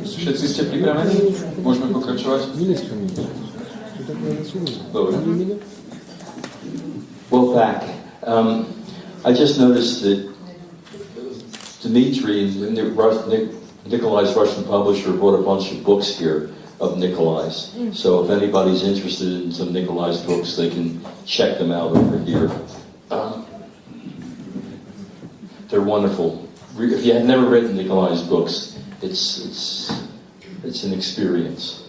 Všetci ste pripravení? Môžeme pokračovať? Dobre. Well, back. I just noticed that Dmitry, Nikolai's Russian publisher, brought a bunch of books here of Nikolai's. So if anybody's interested in some Nikolai's books, they can check them out over here. They're wonderful. If you have never read Nikolai's books, it's an experience.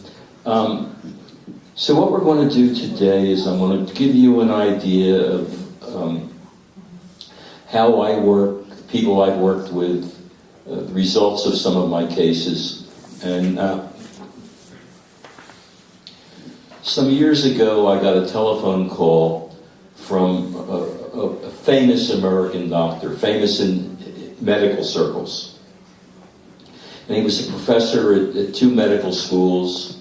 So what we're going to do today is I'm going to give you an idea of how I work, people I've worked with, the results of some of my cases. And some years ago, I got a telephone call from a famous American doctor, famous in medical circles. And he was a professor at two medical schools,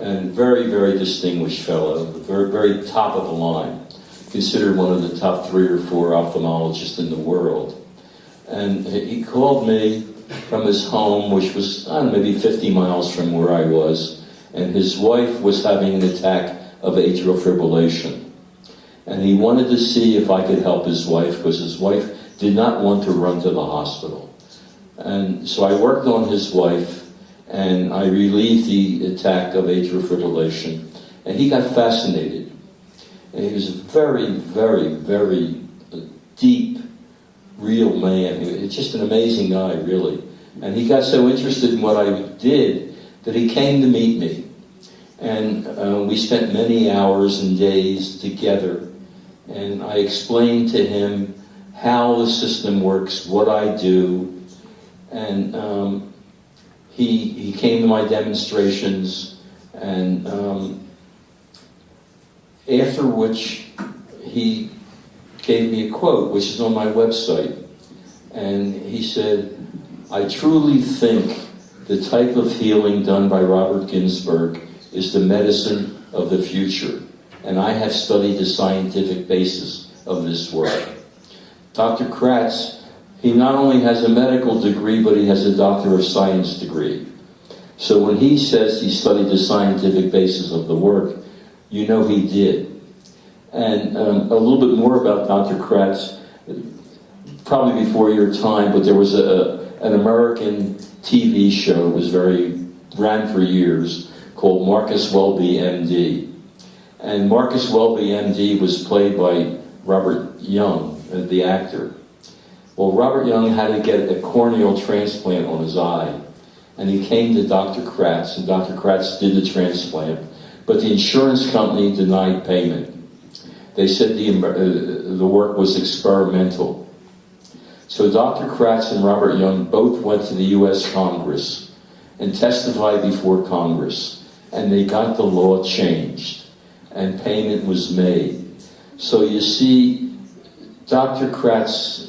and very, very distinguished fellow, very, very top of the line, considered one of the top 3 or 4 ophthalmologists in the world. And he called me from his home, which was, I don't know, maybe 50 miles from where I was, and his wife was having an attack of atrial fibrillation. And he wanted to see if I could help his wife, because his wife did not want to run to the hospital. And so I worked on his wife, and I relieved the attack of atrial fibrillation. And he got fascinated. And he was a very, very, very deep, real man. It's just an amazing guy, really. And he got so interested in what I did that he came to meet me. And we spent many hours and days together. And I explained to him how the system works, what I do. And he came to my demonstrations, and after which he gave me a quote, which is on my website. And he said, "I truly think the type of healing done by Robert Ghinzburg is the medicine of the future. And I have studied the scientific basis of this work." Dr. Kratz, he not only has a medical degree, but he has a Doctor of Science degree. So when he says he studied the scientific basis of the work, you know he did. And a little bit more about Dr. Kratz, probably before your time, but there was an American TV show, ran for years, called Marcus Welby, MD. And Marcus Welby, MD, was played by Robert Young, the actor. Well, Robert Young had to get a corneal transplant on his eye, and he came to Dr. Kratz, and Dr. Kratz did the transplant, but the insurance company denied payment. They said the work was experimental. So Dr. Kratz and Robert Young both went to the U.S. Congress and testified before Congress, and they got the law changed, and payment was made. So you see, Dr. Kratz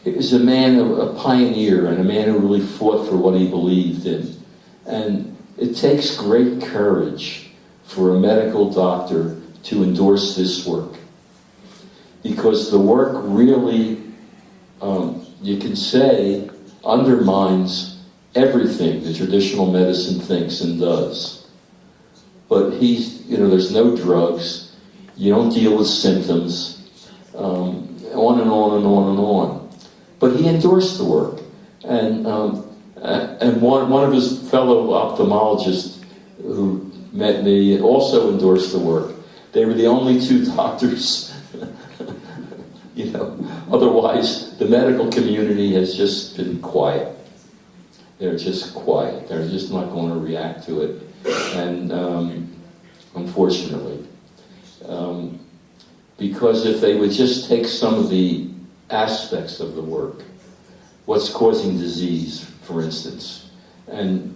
is a man, a pioneer, and a man who really fought for what he believed in. And it takes great courage for a medical doctor to endorse this work, because the work really, you can say, undermines everything the traditional medicine thinks and does. But there's no drugs, you don't deal with symptoms, on and on and on and on. But he endorsed the work, and one of his fellow ophthalmologists who met me also endorsed the work. They were the only 2 doctors. Otherwise the medical community has just been quiet. They're just quiet. They're just not going to react to it, and unfortunately, because if they would just take some of the aspects of the work, what's causing disease, for instance, and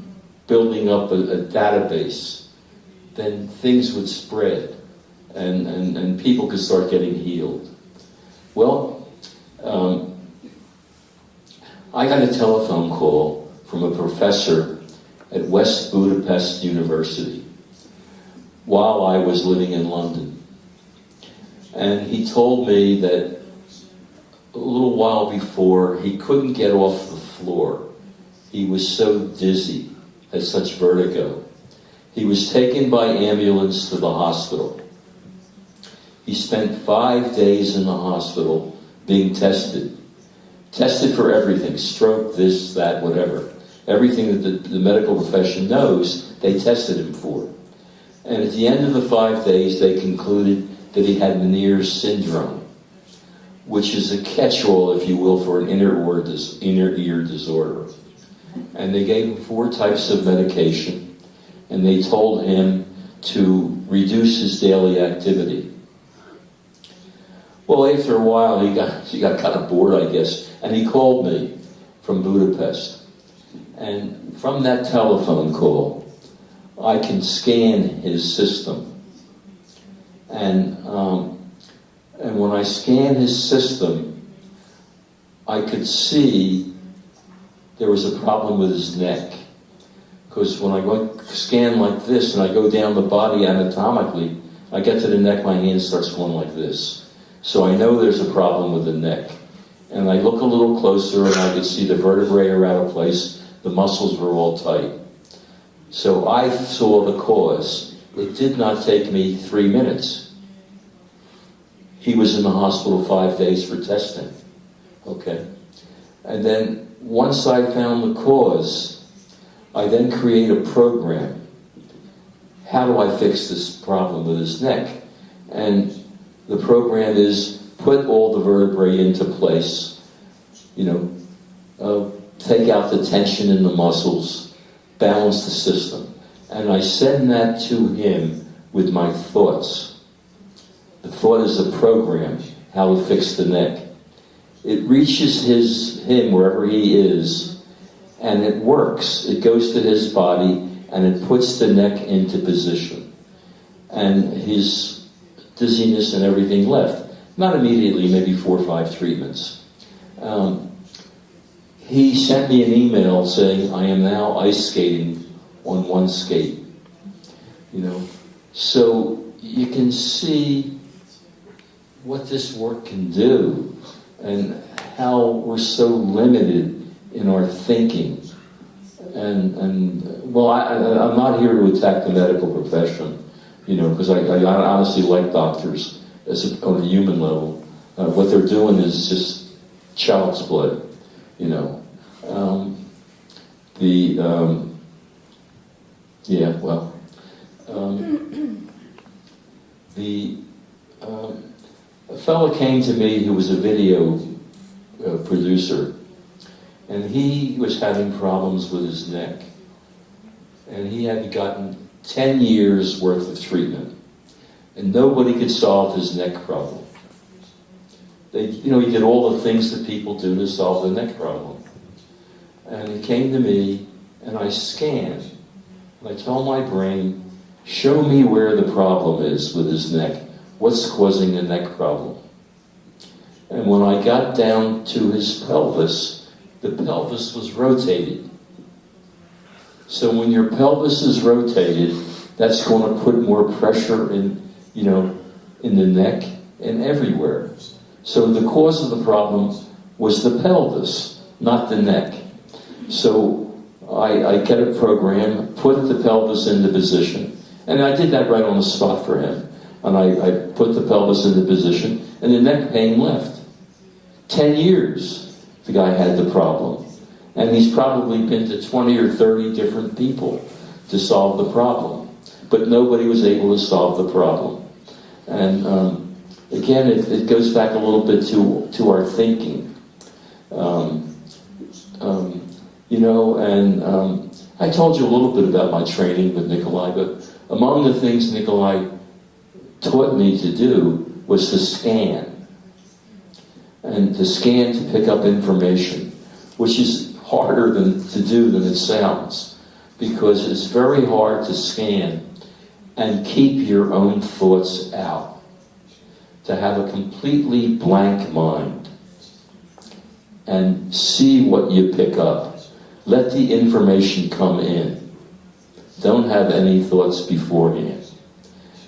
building up a database, then things would spread, and people could start getting healed. Well, I got a telephone call from a professor at West Budapest University while I was living in London. And he told me that a little while before, he couldn't get off the floor he was so dizzy, had such vertigo. He was taken by ambulance to the hospital. He spent 5 days in the hospital being tested. Tested for everything, stroke, this, that, whatever. Everything that the medical profession knows, they tested him for. And at the end of the 5 days, they concluded that he had Meniere's syndrome, which is a catch-all, if you will, for an inner ear disorder. And they gave him 4 types of medication, and they told him to reduce his daily activity. Well, after a while, he got kind of bored, I guess, and he called me from Budapest. And from that telephone call, I can scan his system. And when I scanned his system, I could see there was a problem with his neck. Because when I go scan like this and I go down the body anatomically, I get to the neck, my hand starts going like this. So I know there's a problem with the neck. And I look a little closer and I could see the vertebrae are out of place, the muscles were all tight. So I saw the cause. It did not take me 3 minutes. He was in the hospital 5 days for testing. Okay? And then once I found the cause, I then create a program. How do I fix this problem with his neck? And the program is put all the vertebrae into place, take out the tension in the muscles, balance the system. And I send that to him with my thoughts. The thought is a program, how to fix the neck. It reaches him wherever he is, and it works. It goes to his body, and it puts the neck into position. And his dizziness and everything left. Not immediately, maybe 4 or 5 treatments. He sent me an email saying, I am now ice skating on one skate. So you can see what this work can do and how we're so limited in our thinking. I'm not here to attack the medical profession, because I honestly like doctors on a human level. What they're doing is just child's play, a fellow came to me who was a video producer, and he was having problems with his neck, and he had gotten 10 years worth of treatment, and nobody could solve his neck problem. He did all the things that people do to solve the neck problem. And he came to me, and I scanned, and I told my brain, show me where the problem is with his neck. What's causing the neck problem? And when I got down to his pelvis, the pelvis was rotated. So when your pelvis is rotated, that's going to put more pressure in the neck and everywhere. So the cause of the problem was the pelvis, not the neck. So I get a program, put the pelvis into position, and I did that right on the spot for him. And I put the pelvis into position, and the neck pain left. 10 years the guy had the problem. And he's probably been to 20 or 30 different people to solve the problem. But nobody was able to solve the problem. And again, it goes back a little bit to our thinking. I told you a little bit about my training with Nikolai, but among the things Nikolai taught me to do was to scan. And to scan to pick up information, which is harder to do than it sounds, because it's very hard to scan and keep your own thoughts out. To have a completely blank mind and see what you pick up. Let the information come in. Don't have any thoughts beforehand.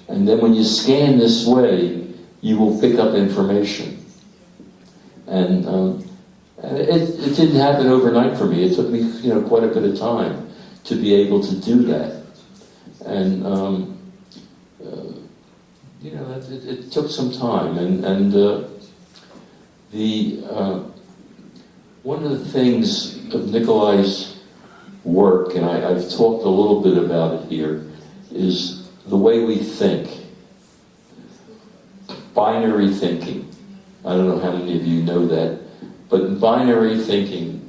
And then when you scan this way, you will pick up information. And And it didn't happen overnight for me. It took me, quite a bit of time to be able to do that. And, it took some time. And one of the things of Nikolai's work, and I've talked a little bit about it here, is the way we think. Binary thinking. I don't know how many of you know that, but in binary thinking,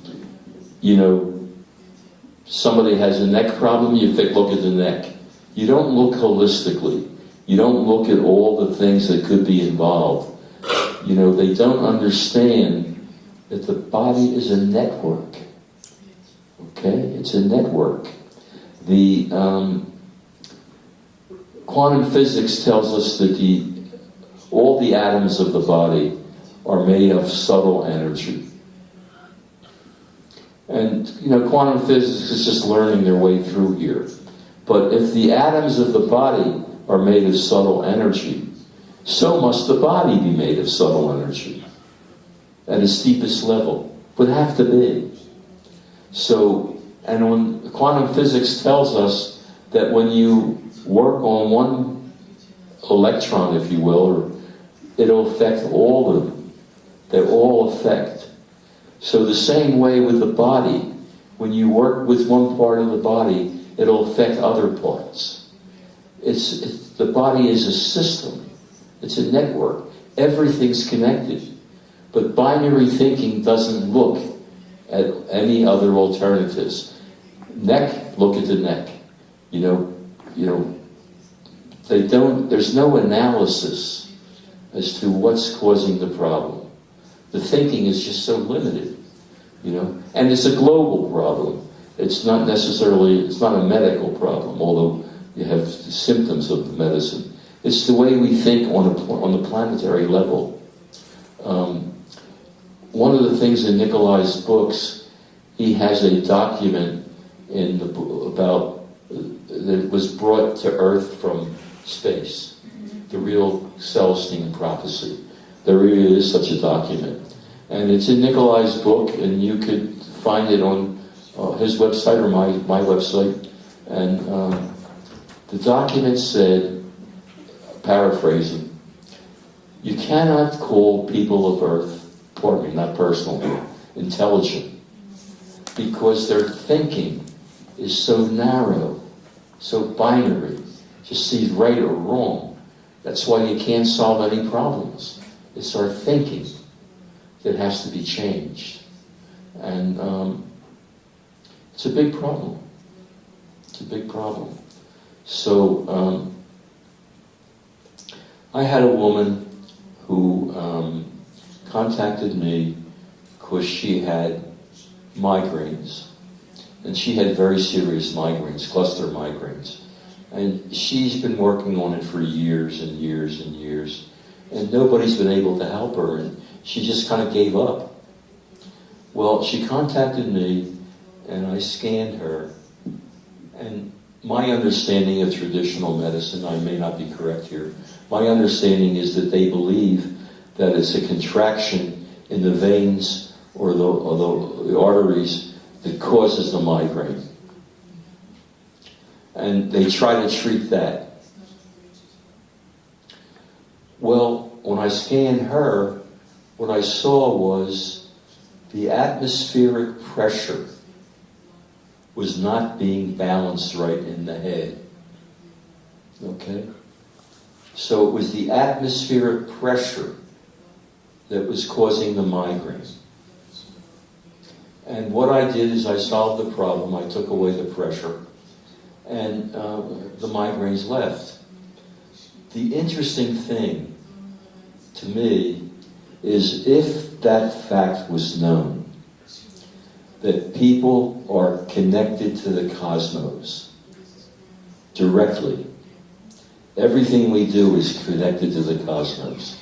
somebody has a neck problem, you look at the neck. You don't look holistically. You don't look at all the things that could be involved. They don't understand that the body is a network. Okay? It's a network. The quantum physics tells us that all the atoms of the body are made of subtle energy. And, quantum physics is just learning their way through here. But if the atoms of the body are made of subtle energy, so must the body be made of subtle energy at its deepest level. Would have to be. So, and when quantum physics tells us that when you work on one electron, if you will, it'll affect all of them. They all affect. So the same way with the body, when you work with one part of the body, it'll affect other parts. The body is a system. It's a network. Everything's connected. But binary thinking doesn't look at any other alternatives. Neck, look at the neck. They don't, there's no analysis as to what's causing the problem. The thinking is just so limited, and it's a global problem. It's not a medical problem, although you have symptoms of the medicine. It's the way we think on the planetary level. One of the things in Nikolai's books, he has a document about that was brought to Earth from space, the real Celestine prophecy. There really is such a document, and it's in Nikolai's book, and you could find it on his website or my website. And the document said, paraphrasing, you cannot call people of Earth, pardon me, not personal here, intelligent, because their thinking is so narrow, so binary, just sees right or wrong. That's why you can't solve any problems. It's our thinking that has to be changed. And it's a big problem. It's a big problem. So I had a woman who contacted me because she had migraines. And she had very serious migraines, cluster migraines. And she's been working on it for years and years and years. And nobody's been able to help her. And she just kind of gave up. Well, she contacted me, and I scanned her. And my understanding of traditional medicine, I may not be correct here, my understanding is that they believe that it's a contraction in the veins or the arteries that causes the migraine. And they try to treat that. Well, when I scanned her, what I saw was the atmospheric pressure was not being balanced right in the head. Okay? So it was the atmospheric pressure that was causing the migraine. And what I did is I solved the problem. I took away the pressure, and the migraines left. The interesting thing to me is if that fact was known, that people are connected to the cosmos directly. Everything we do is connected to the cosmos.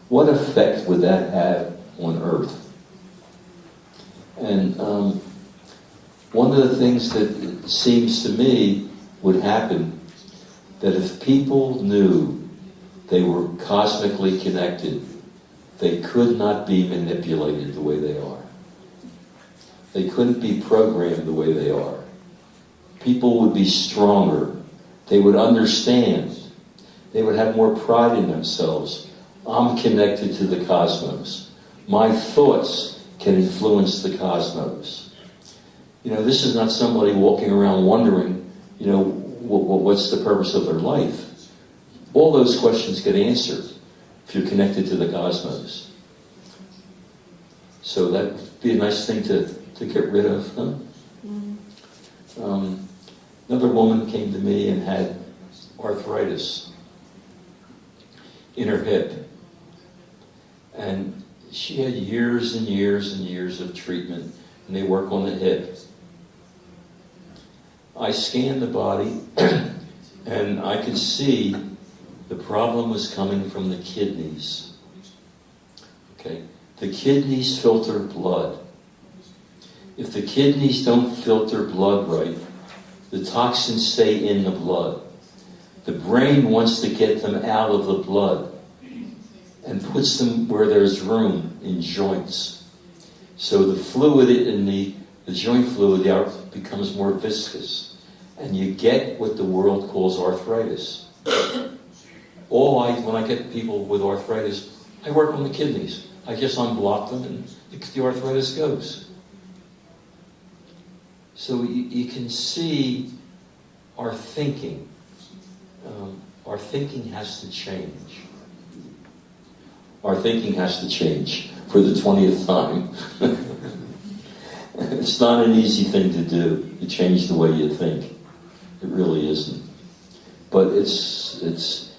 What effect would that have on Earth? And one of the things that it seems to me would happen, that if people knew they were cosmically connected, they could not be manipulated the way they are. They couldn't be programmed the way they are. People would be stronger. They would understand. They would have more pride in themselves. I'm connected to the cosmos. My thoughts can influence the cosmos. You know, this is not somebody walking around wondering, you know, what's the purpose of their life. All those questions get answered if you're connected to the cosmos. So that would be a nice thing to get rid of, huh? Another woman came to me and had arthritis in her hip. And she had years and years and years of treatment, and they work on the hip. I scanned the body, and I could see the problem was coming from the kidneys. Okay? The kidneys filter blood. If the kidneys don't filter blood right, the toxins stay in the blood. The brain wants to get them out of the blood and puts them where there's room, in joints. So the fluid in the joint fluid becomes more viscous, and you get what the world calls arthritis. When I get people with arthritis, I work on the kidneys. I just unblock them and the arthritis goes. So you can see our thinking. Our thinking has to change. Our thinking has to change for the 20th time. It's not an easy thing to do, to change the way you think. It really isn't. But it's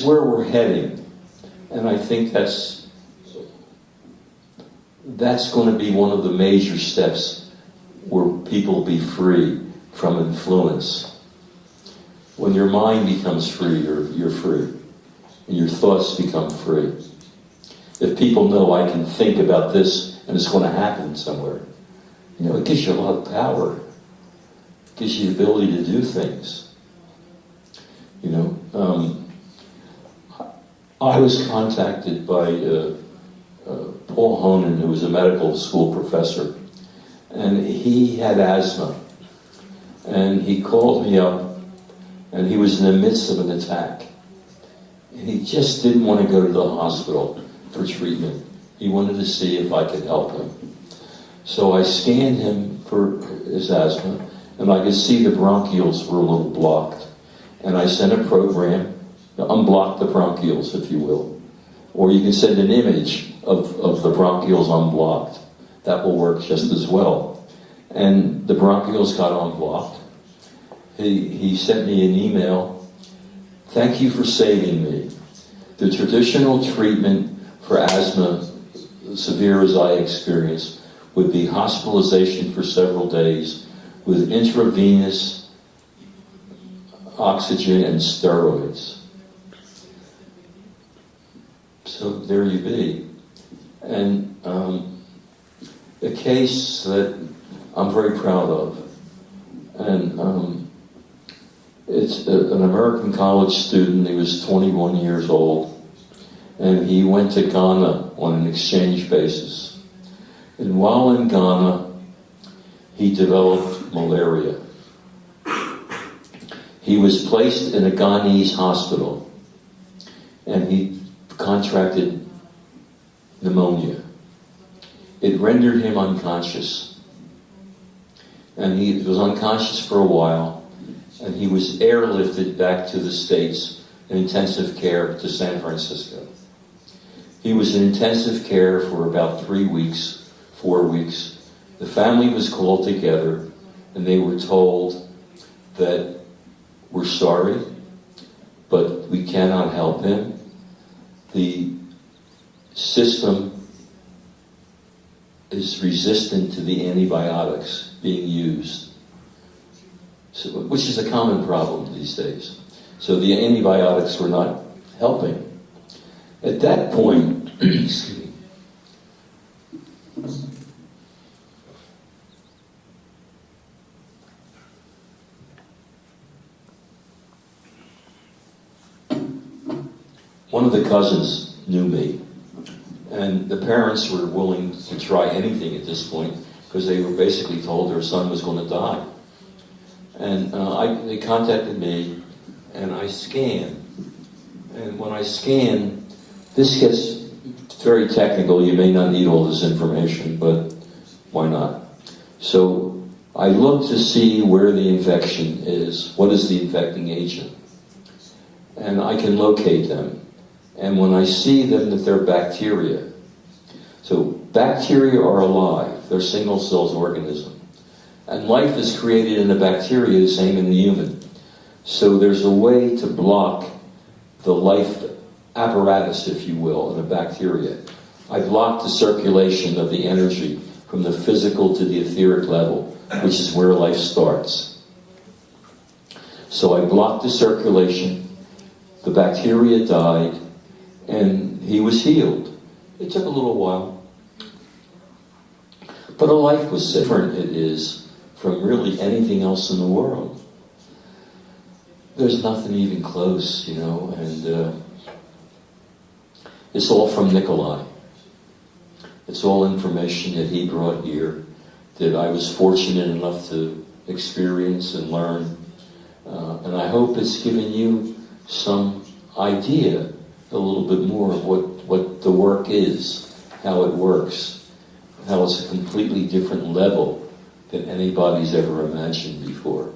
where we're heading. And I think that's going to be one of the major steps where people will be free from influence. When your mind becomes free, you're free. And your thoughts become free. If people know I can think about this and it's going to happen somewhere, you know, it gives you a lot of power. It gives you the ability to do things. You know, I was contacted by Paul Honan, who was a medical school professor, and he had asthma. And he called me up, and he was in the midst of an attack. And he just didn't want to go to the hospital for treatment. He wanted to see if I could help him. So I scanned him for his asthma, and I could see the bronchioles were a little blocked. And I sent a program to unblock the bronchioles, if you will. Or you can send an image of the bronchioles unblocked. That will work just as well. And the bronchioles got unblocked. He sent me an email. Thank you for saving me. The traditional treatment for asthma, severe as I experienced, would be hospitalization for several days with intravenous oxygen and steroids. So there you be. And a case that I'm very proud of. And it's an American college student. He was 21 years old. And he went to Ghana on an exchange basis. And while in Ghana, he developed malaria. He was placed in a Ghanese hospital. And he contracted pneumonia. It rendered him unconscious. And he was unconscious for a while. And he was airlifted back to the States in intensive care to San Francisco. He was in intensive care for about 4 weeks. The family was called together, and they were told that we're sorry, but we cannot help him. The system is resistant to the antibiotics being used, which is a common problem these days. So the antibiotics were not helping. At that point, excuse me, one of the cousins knew me, and the parents were willing to try anything at this point because they were basically told their son was going to die. And they contacted me, and I scanned. And when I scan, this gets very technical. You may not need all this information, but why not? So I look to see where the infection is. What is the infecting agent? And I can locate them. And when I see them, that they're bacteria. So bacteria are alive. They're single-celled organisms. And life is created in the bacteria, the same in the human. So there's a way to block the life apparatus, if you will, in a bacteria. I block the circulation of the energy from the physical to the etheric level, which is where life starts. So I blocked the circulation, the bacteria died, and he was healed. It took a little while. But a life was different, it is, from really anything else in the world. There's nothing even close, you know, and it's all from Nikolai. It's all information that he brought here, that I was fortunate enough to experience and learn. And I hope it's given you some idea, a little bit more of what the work is, how it works, how it's a completely different level than anybody's ever imagined before.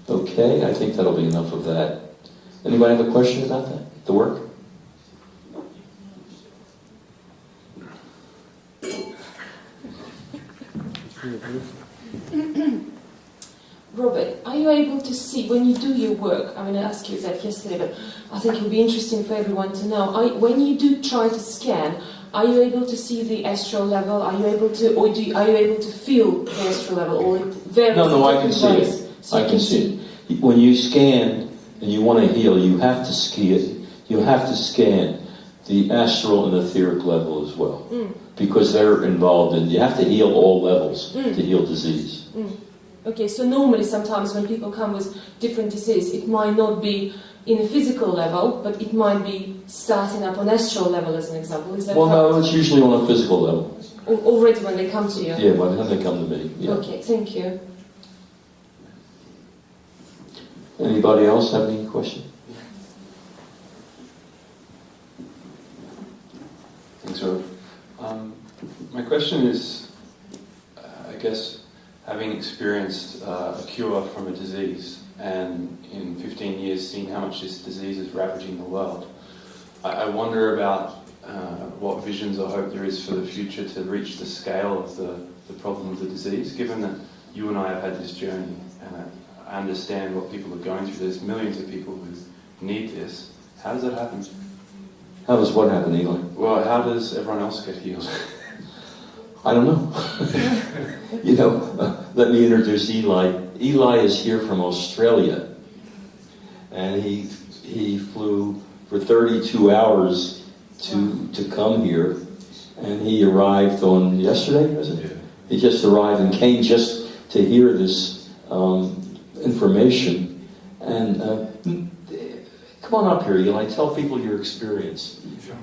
Okay, I think that'll be enough of that. Anybody have a question about that, the work? Robert, are you able to see, when you do your work, I mean I asked you that yesterday, but I think it would be interesting for everyone to know, when you do try to scan, are you able to see the astral level? Are you able to, or are you able to feel the astral level? Or it varies? No, I can see it. So I can see it. When you scan and you want to heal, you have to ski it. You have to scan the astral and etheric level as well, because they're involved in. You have to heal all levels to heal disease. Okay, so normally sometimes when people come with different disease, it might not be in a physical level, but it might be starting up on astral level, as an example. Is that Well, correct? no, it's usually on a physical level. Already when they come to you? Yeah, by the time they come to me. Yeah. Okay, thank you. Anybody else have any questions? Thanks, Rob. My question is, I guess, having experienced a cure from a disease, and in 15 years seeing how much this disease is ravaging the world, I wonder about what visions or hope there is for the future to reach the scale of the problem of the disease, given that you and I have had this journey, and I understand what people are going through. There's millions of people who need this. How does that happen? How does what happen, Eli? Well, how does everyone else get healed? I don't know. You know, let me introduce Eli. Eli is here from Australia, and he flew for 32 hours to come here, and he arrived on yesterday, was it? Yeah. He just arrived and came just to hear this information. And come on up here, Eli. Tell people your experience. Sure.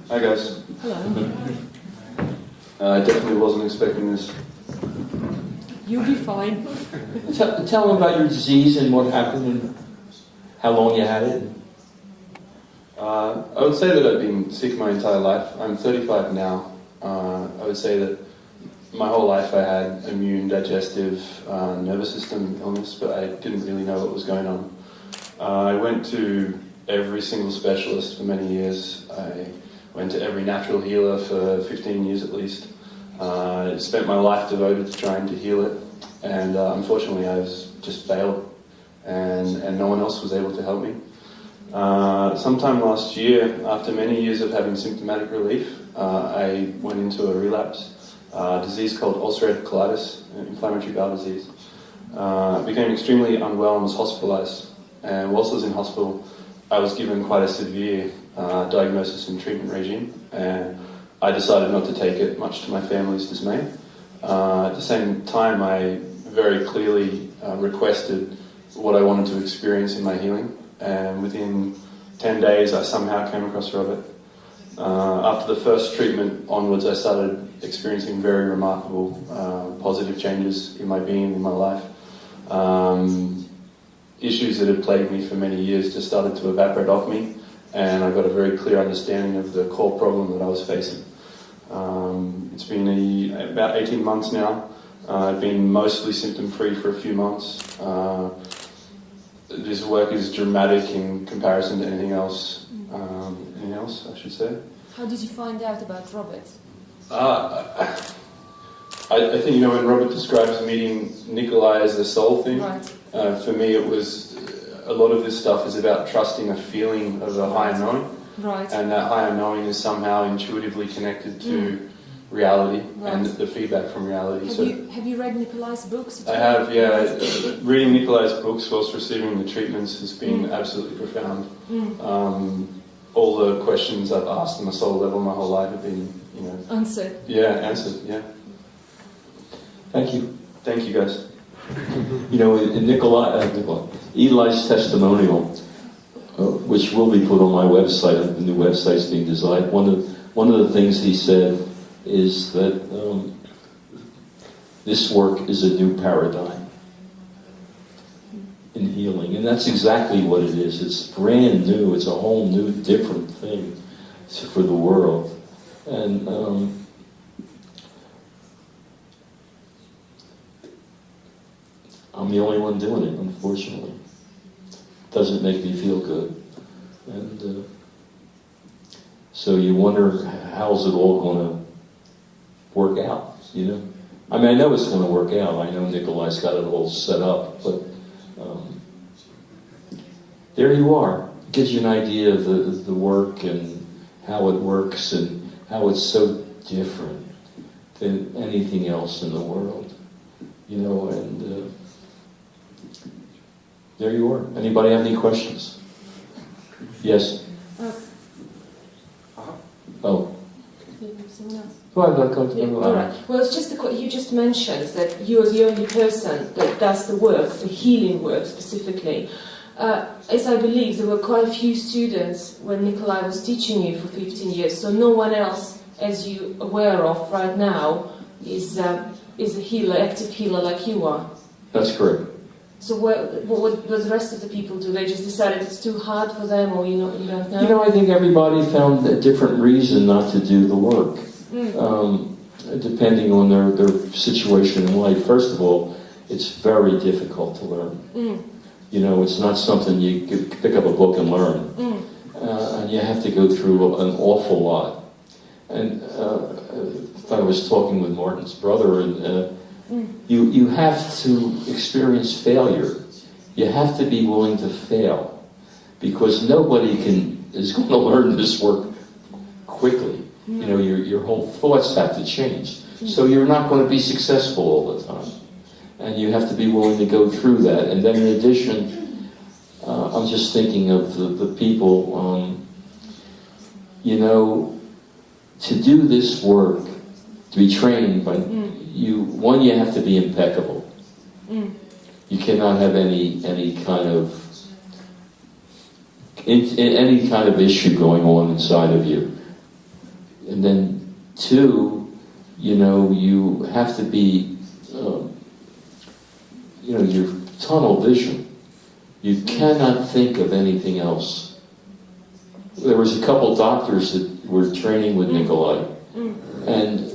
Hi, guys. Hello. I definitely wasn't expecting this. You'll be fine. Tell them about your disease and what happened and how long you had it. I would say that I've been sick my entire life. I'm 35 now. I would say that my whole life I had immune, digestive, nervous system illness, but I didn't really know what was going on. I went to every single specialist for many years. I went to every natural healer for 15 years at least. I spent my life devoted to trying to heal it, and unfortunately I just failed, and no one else was able to help me. Sometime last year, after many years of having symptomatic relief, I went into a relapse, a disease called ulcerative colitis, inflammatory bowel disease. I became extremely unwell and was hospitalized, and whilst I was in hospital, I was given quite a severe diagnosis and treatment regime, and I decided not to take it, much to my family's dismay. At the same time, I very clearly requested what I wanted to experience in my healing, and within 10 days I somehow came across Robert. After the first treatment onwards, I started experiencing very remarkable positive changes in my being, in my life. Issues that had plagued me for many years just started to evaporate off me, and I got a very clear understanding of the core problem that I was facing. It's been about 18 months now. I've been mostly symptom-free for a few months. This work is dramatic in comparison to anything else, I should say. How did you find out about Robert? I think, when Robert describes meeting Nikolai as the soul thing, Right. For me it was, a lot of this stuff is about trusting a feeling of a higher knowing. Right. And that higher knowing is somehow intuitively connected to reality and Right. the feedback from reality. Have you read Nikolai's books? I have, yeah. Reading Nikolai's books whilst receiving the treatments has been absolutely profound. All the questions I've asked on a soul level my whole life have been, Answered. Yeah, answered, yeah. Thank you. Thank you, guys. In Eli's testimonial, which will be put on my website, the new website's being designed, one of the things he said is that this work is a new paradigm in healing. And that's exactly what it is. It's brand new. It's a whole new, different thing for the world. And I'm the only one doing it, unfortunately. Doesn't make me feel good. And so you wonder, how's it all going to work out, I mean, I know it's going to work out. I know Nikolai's got it all set up, but there you are. It gives you an idea of the work and how it works and how it's so different than anything else in the world, and there you are. Anybody have any questions? Yes? Oh. All right. Well, it's just you just mentioned that you're the only person that does the work, the healing work specifically. As I believe, there were quite a few students when Nikolai was teaching you for 15 years, so no one else, as you are aware of right now, is a healer, active healer like you are. That's correct. So what the rest of the people do? They just decided it's too hard for them, or you don't know? I think everybody found a different reason not to do the work, depending on their situation in life. First of all, it's very difficult to learn. It's not something you could pick up a book and learn. And you have to go through an awful lot. And I was talking with Martin's brother, and you have to experience failure. You have to be willing to fail, because nobody is going to learn this work quickly. Your whole thoughts have to change. So you're not going to be successful all the time. And you have to be willing to go through that. And then in addition, I'm just thinking of the people, to do this work, to be trained by you have to be impeccable. You cannot have any kind of issue going on inside of you. And then two, you have to be your tunnel vision. You cannot think of anything else. There was a couple doctors that were training with Nikolai, and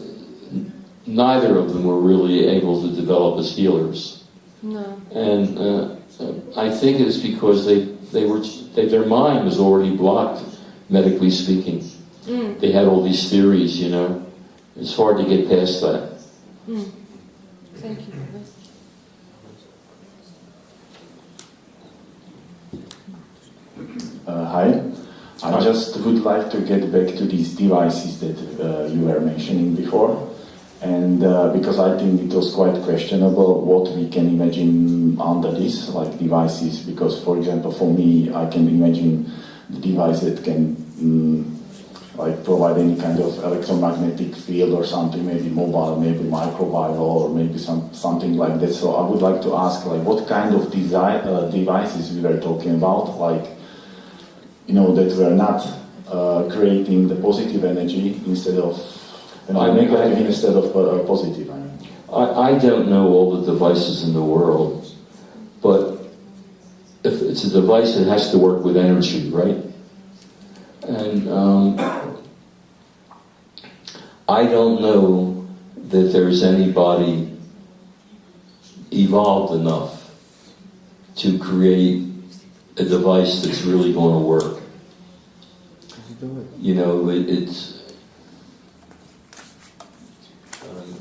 neither of them were really able to develop as healers. No. And I think it's because their mind was already blocked, medically speaking. They had all these theories, It's hard to get past that. Thank you. Hi. I just would like to get back to these devices that you were mentioning before. And because I think it was quite questionable what we can imagine under this, like devices. Because, for example, for me, I can imagine the device that can provide any kind of electromagnetic field or something, maybe mobile, maybe microbial, or maybe something like that. So I would like to ask, what kind of devices we were talking about, that were not creating the positive energy instead of Negative instead of positive. I don't know all the devices in the world, but if it's a device, it has to work with energy, right? And I don't know that there's anybody evolved enough to create a device that's really going to work. You know,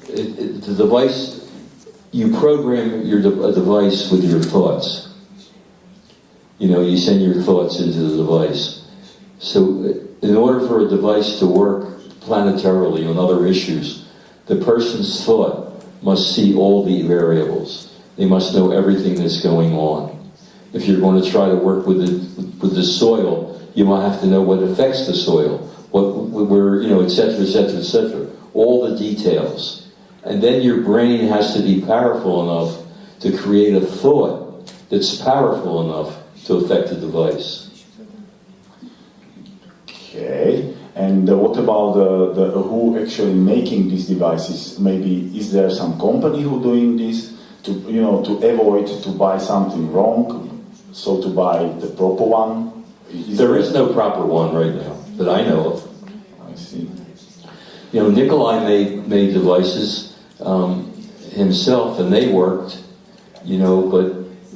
the device, you program a device with your thoughts. You know, you send your thoughts into the device. So in order for a device to work planetarily on other issues, the person's thought must see all the variables. They must know everything that's going on. If you're going to try to work with the soil, you might have to know what affects the soil, where, you know, et cetera, et cetera, et cetera. All the details. And then your brain has to be powerful enough to create a thought that's powerful enough to affect the device. Okay. And what about who actually making these devices? Maybe is there some company who doing this to avoid to buy something wrong, so to buy the proper one? There is no proper one right now that I know of. I see. You know, Nikolai made devices himself, and they worked. You know, but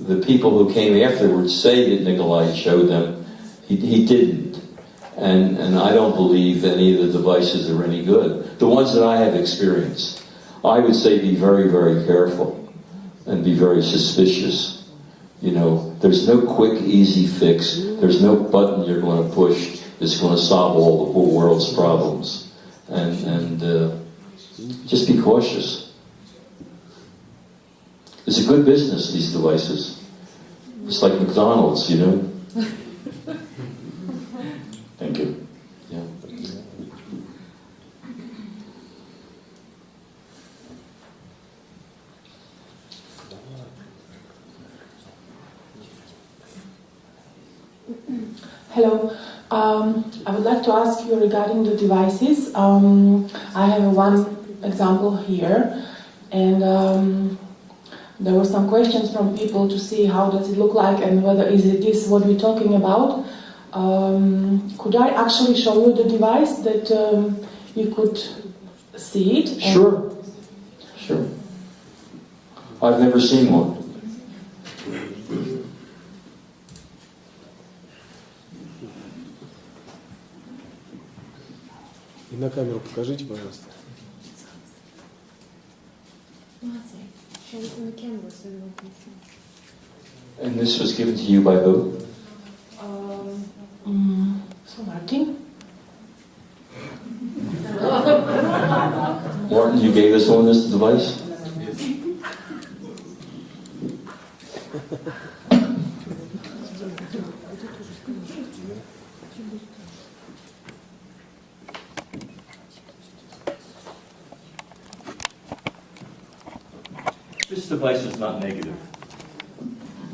the people who came afterwards say that Nikolai showed them. He didn't. And I don't believe any of the devices are any good. The ones that I have experienced, I would say be very, very careful and be very suspicious. You know, there's no quick, easy fix. There's no button you're going to push that's going to solve all the whole world's problems. And just be cautious. It's a good business, these devices. It's like McDonald's, you know. Thank you. Yeah. Hello. I would like to ask you regarding the devices. I have one example here, and there were some questions from people to see how does it look like and whether is it this what we're talking about. Could I actually show you the device that you could see it? Sure. Sure. I've never seen one. И на камеру покажите, пожалуйста. And this was given to you by who? So Martin? Martin, you gave us on this device? This device is not negative.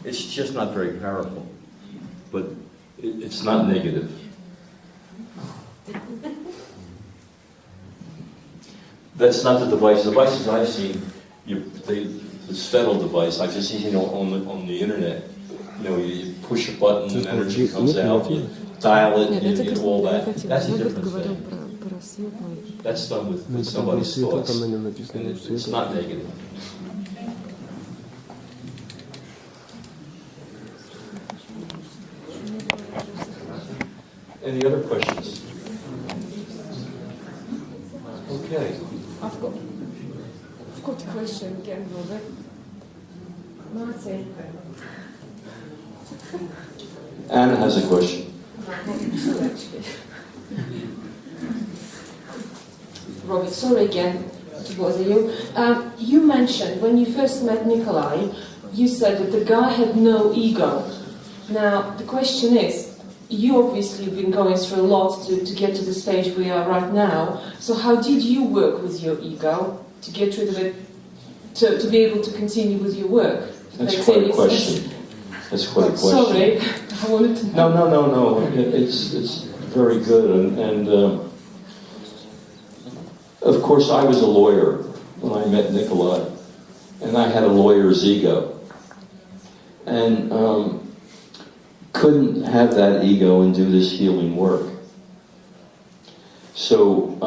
It's just not very powerful. But it's not negative. That's not the device. The devices I've seen, this Fettel device, I've just seen it on the internet. You know, you push a button and energy comes out, you dial it, and you do all that. That's a different thing. That's done with somebody's thoughts. And it's not negative. Any other questions? Okay. I've got a question again, Robert. Martin. Anna has a question. Robert, sorry again to bother you. You mentioned when you first met Nikolai, you said that the guy had no ego. Now, the question is, you obviously have been going through a lot to get to the stage we are right now. So how did you work with your ego to get rid of it, to be able to continue with your work? That's quite a question. That's quite a question. Sorry, I wanted to know. No. It's very good. And of course, I was a lawyer when I met Nikolai, and I had a lawyer's ego. And couldn't have that ego and do this healing work. So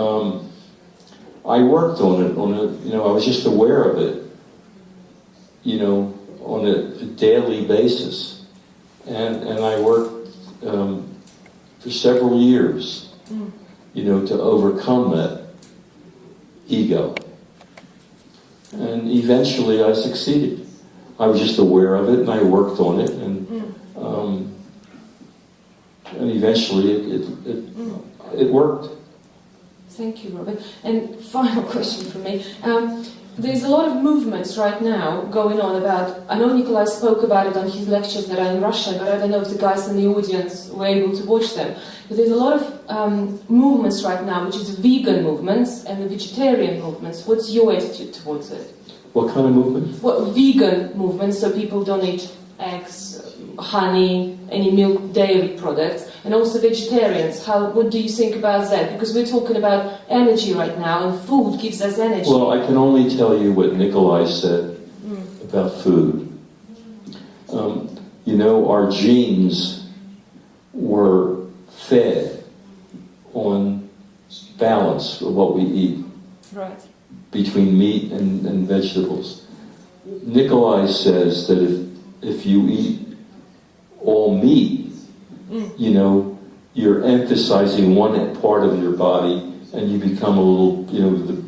I worked on it, I was just aware of it, on a daily basis. And I worked for several years, to overcome that ego. And eventually I succeeded. I was just aware of it and I worked on it, and eventually it worked. Thank you, Robert. And final question for me. There's a lot of movements right now going on about, I know Nikolai spoke about it on his lectures that are in Russia, but I don't know if the guys in the audience were able to watch them. But there's a lot of movements right now, which is the vegan movements and the vegetarian movements. What's your attitude towards it? What kind of movement? Well, vegan movements, so people don't eat eggs, honey, any milk, dairy products, and also vegetarians. What do you think about that? Because we're talking about energy right now, and food gives us energy. Well, I can only tell you what Nikolai said about food. Our genes were fed on balance of what we eat. Right. Between meat and vegetables. Nikolai says that if you eat all meat, you're emphasizing one part of your body and you become a little,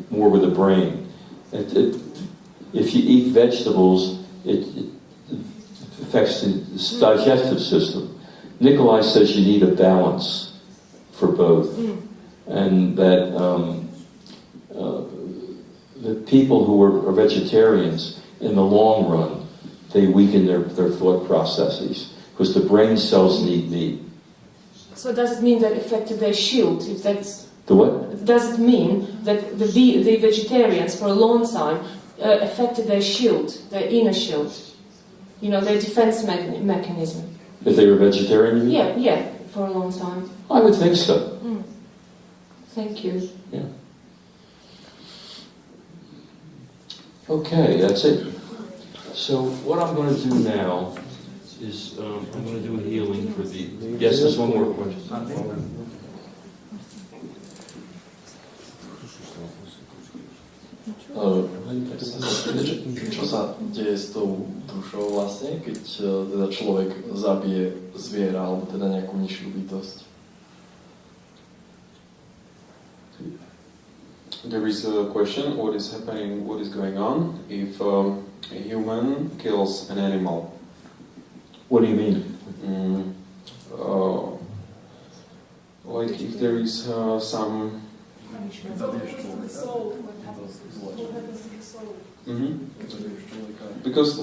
more with the brain. If you eat vegetables, it affects the digestive system. Nikolai says you need a balance for both. And that the people who are vegetarians, in the long run, they weaken their thought processes because the brain cells need meat. So does it mean that affected their shield? If that's the what? Does it mean that the vegetarians for a long time affected their shield, their inner shield, their defense mechanism? If they were vegetarian? Yeah, for a long time. I would think so. Thank you. Yeah. Okay, that's it. So what I'm going to do now is I'm going to do a healing for the... Yes, there's one more question. Čo sa deje s tou dušou vlastne, keď teda človek zabije zviera alebo teda nejakú nižšiu bytosť? There is a question, what is happening, what is going on if a human kills an animal? What do you mean? Like if there is some... Because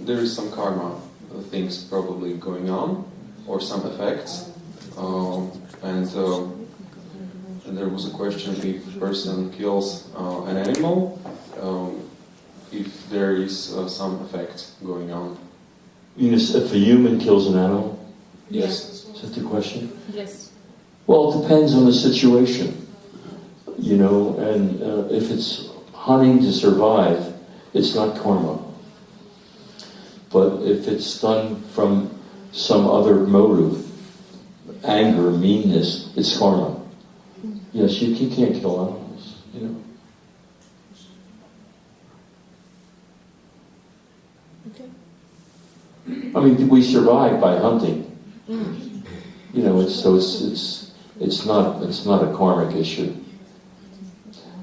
there is some karma things probably going on, or some effects, and there was a question if a person kills an animal, if there is some effect going on. You mean if a human kills an animal? Yes. Is that the question? Yes. Well, it depends on the situation. And if it's hunting to survive, it's not karma. But if it's done from some other motive, anger, meanness, it's karma. Yes, you can't kill animals, Okay. I mean, we survive by hunting. It's not a karmic issue.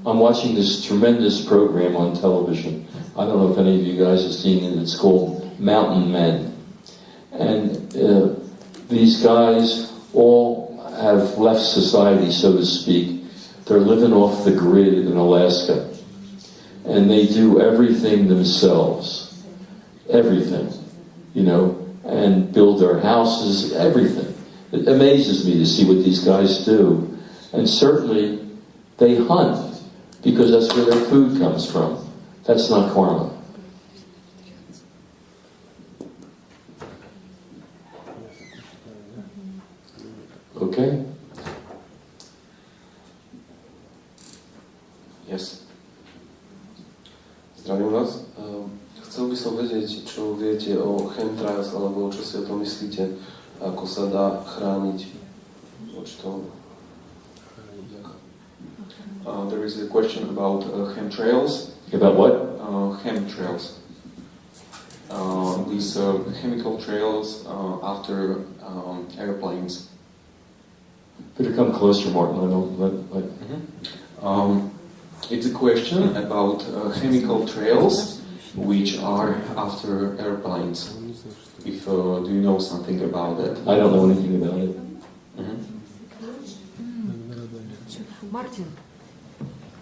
I'm watching this tremendous program on television. I don't know if any of you guys have seen it. It's called Mountain Men. And these guys all have left society, so to speak. They're living off the grid in Alaska. And they do everything themselves. Everything. And build their houses, everything. It amazes me to see what these guys do. And certainly, they hunt. Because that's where their food comes from. That's not karma. Okay? čo viete o chemtrails, alebo čo si o tom myslíte, ako sa dá chrániť voči tomu? There is a question about chemtrails. About what? Chemtrails. These chemical trails after airplanes. Better come closer, Martin. I don't. It's a question about chemical trails which are after airplanes. If do you know something about that? I don't know anything about it. Мартин,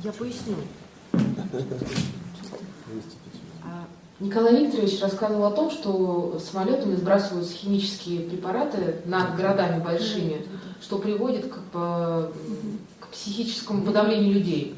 я поясню. Николай Викторович рассказывал о том, что самолетами сбрасываются химические препараты над городами большими, что приводит к психическому подавлению людей.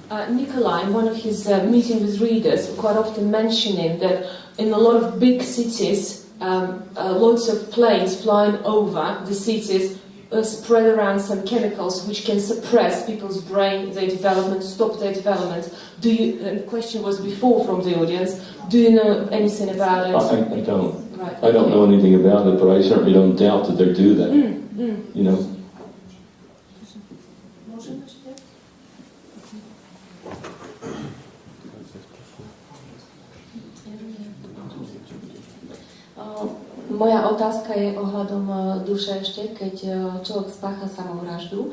Nikolai, in one of his meetings with readers, quite often mentioning that in a lot of big cities, lots of planes flying over the cities spread around some chemicals which can suppress people's brain, their development, stop their development. The question was before from the audience, do you know anything about it? I don't. Right. I don't know anything about it, but I certainly don't doubt that they do that. You know. Moja otázka je ohľadom duše ešte, keď človek spácha samovraždu.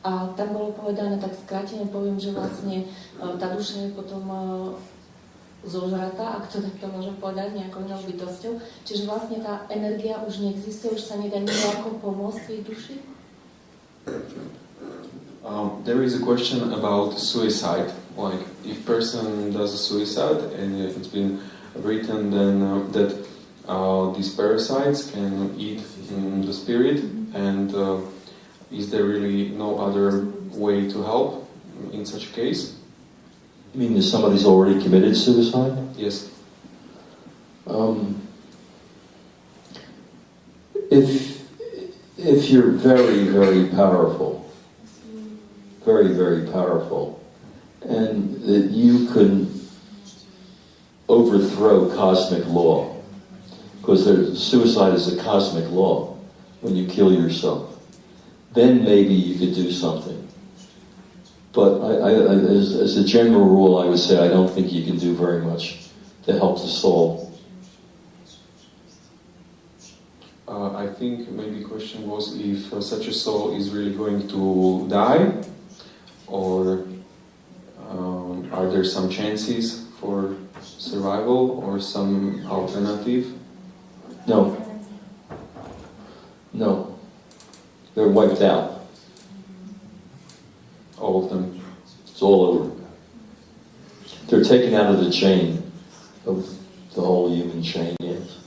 A tam bolo povedané, tak skrátene poviem, že vlastne tá duša je potom zožratá, ak to takto môžem povedať, nejakou inou bytosťou. Čiže vlastne tá energia už neexistuje, už sa nedá nejako pomôcť tej duši? There is a question about suicide. Like, if person does a suicide and it's been written then that these parasites can eat the spirit, and is there really no other way to help in such a case? You mean that somebody's already committed suicide? Yes. If you're very, very powerful, very, very powerful, and that you can overthrow cosmic law, because suicide is a cosmic law when you kill yourself, then maybe you could do something. But as a general rule, I would say I don't think you can do very much to help the soul. I think maybe the question was if such a soul is really going to die, or are there some chances for survival or some alternative? No. They're wiped out. All of them. It's all over. They're taken out of the chain, of the whole human chain, yes.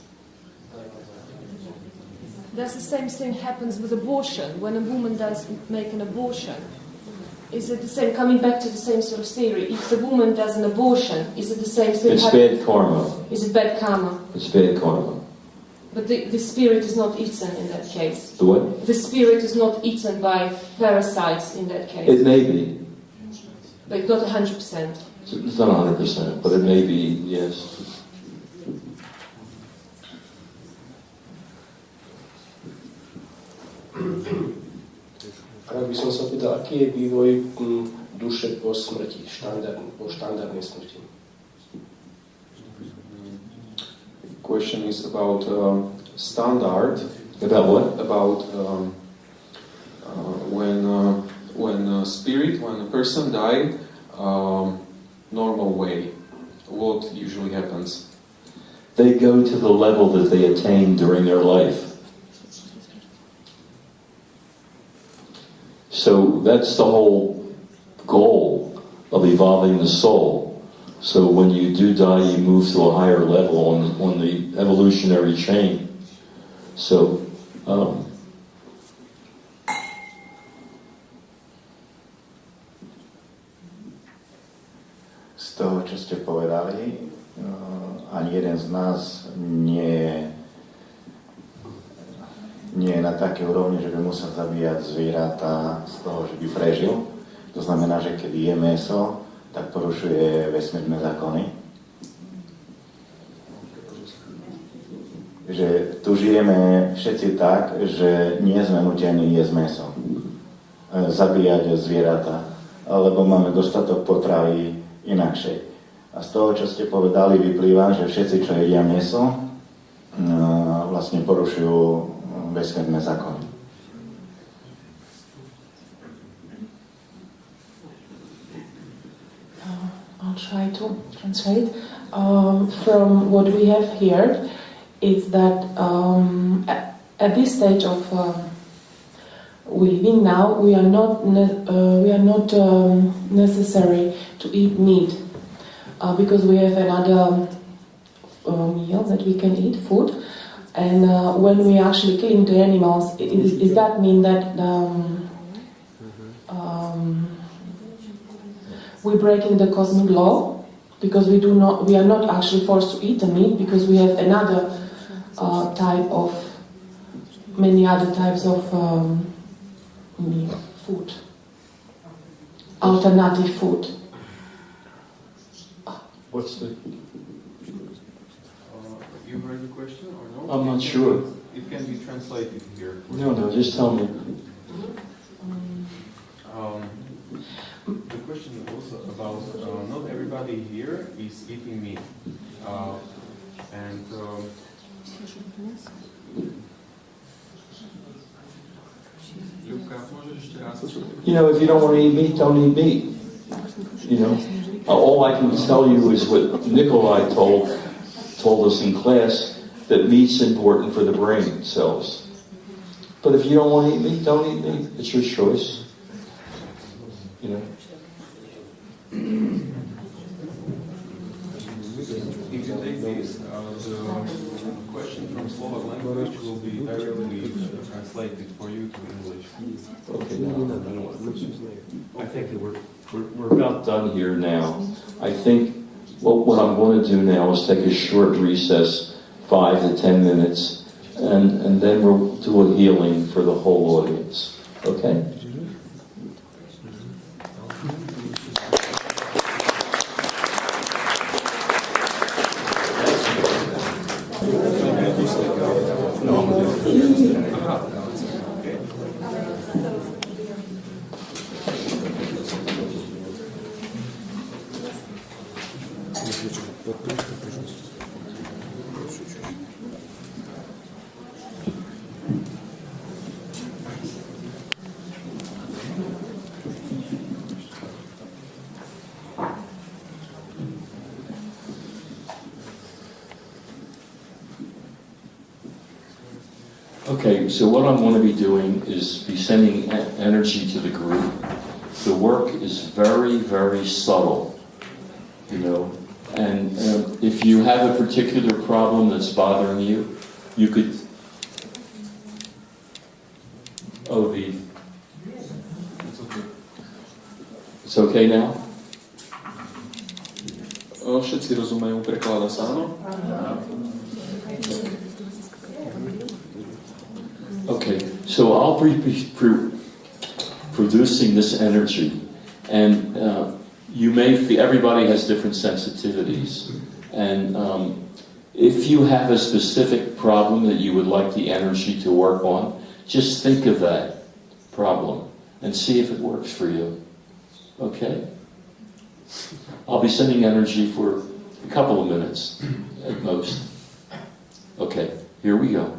Does the same thing happens with abortion? When a woman does make an abortion, is it the same, coming back to the same sort of theory, if the woman does an abortion, is it the same thing? It's bad karma. Is it bad karma? It's bad karma. But the spirit is not eaten in that case. The what? The spirit is not eaten by parasites in that case. It may be. But not 100%. It's not 100%, but it may be, yes. Rád by som sa pýtal, aký je vývoj duše po smrti, po štandardnej smrti? Question is about standard. About what? About when a person died, normal way. What usually happens? They go to the level that they attain during their life. So that's the whole goal of evolving the soul. So when you do die, you move to a higher level on the evolutionary chain. So z toho, čo ste povedali, ani jeden z nás nie je na také úrovni, že by musel zabíjať zvieratá z toho, že by prežil. To znamená, že keď je mäso, tak porušuje vesmírne zákony. že tu žijeme všetci tak, že nie sme nutení jesť mäso, zabíjať zvieratá, lebo máme dostatok potravy inakšej. A z toho, čo ste povedali, vyplýva, že všetci, čo jedia mäso, vlastne porušujú vesmírne zákony. I'll try to translate. From what we have heard, it's that at this stage of we living now, we are not necessary to eat meat because we have another meal that we can eat, food. And when we actually killing the animals, does that mean that we're breaking the cosmic law? Because we are not actually forced to eat the meat because we have another many other types of food, alternative food. What's the? You heard the question or no? I'm not sure. It can be translated here. No, just tell me. The question was about not everybody here is eating meat, and You know, if you don't want to eat meat, don't eat meat. You know, all I can tell you is what Nikolai told us in class, that meat's important for the brain cells. But if you don't want to eat meat, don't eat meat. It's your choice. You know. if you take this, the question from Slovak language will be directly translated for you to English. Okay, I think that we're about done here now. I think what I'm going to do now is take a short recess, 5 to 10 minutes, and then we'll do a healing for the whole audience. Okay? Okay, so what I'm going to be doing is be sending energy to the group. The work is very, very subtle, you know, and if you have a particular problem that's bothering you, you could... Oh, It's okay now? Všetci rozumejú, prekladá sa, áno? Okay, so I'll be producing this energy, and you may feel, everybody has different sensitivities, and if you have a specific problem that you would like the energy to work on, just think of that problem and see if it works for you. Okay? I'll be sending energy for a couple of minutes at most. Okay, here we go.